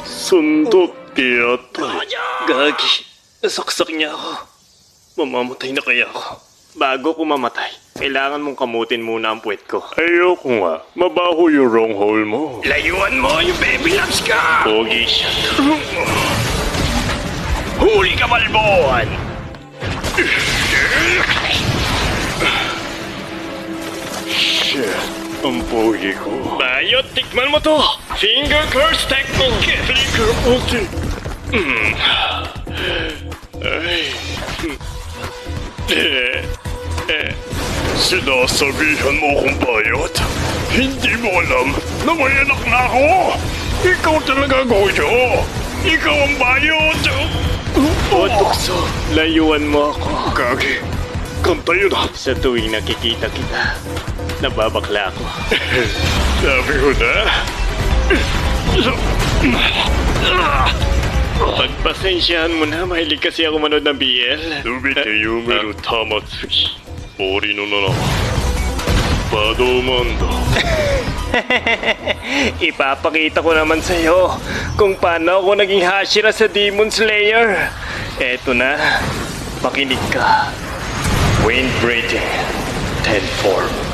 Sundot yata. Gagi, nasaksak niya ako. Mamamatay na kaya ako. Bago ko mamatay, kailangan mong kamutin muna ang puwet ko. Ayoko nga. Mabaho yung wrong hole mo. Layuan mo yung baby loves ka! Pogi siya. Huli ka, Balbon! Shit. Ang pogi ko. Bayot, tikman mo to! Finger curse technique! Flicker ulti. Ay. Sinasabihan mo akong bayot? Hindi mo alam na may anak na ako! Ikaw talaga, Goyo! Ikaw ang bayot! O, tukso, layuan mo ako. Gagi, kanta yun ah! Sa tuwing nakikita kita, nababakla ako. Sabi ko na. Pagpasensyahan mo na, mahilig kasi ako manood ng BL. 全て読める玉突き森の7バドマンダ Ipapakita ko naman sa'yo kung paano ako naging Hashira sa Demon Slayer. Eto na, makinig ka. Wind Breathing 10 form.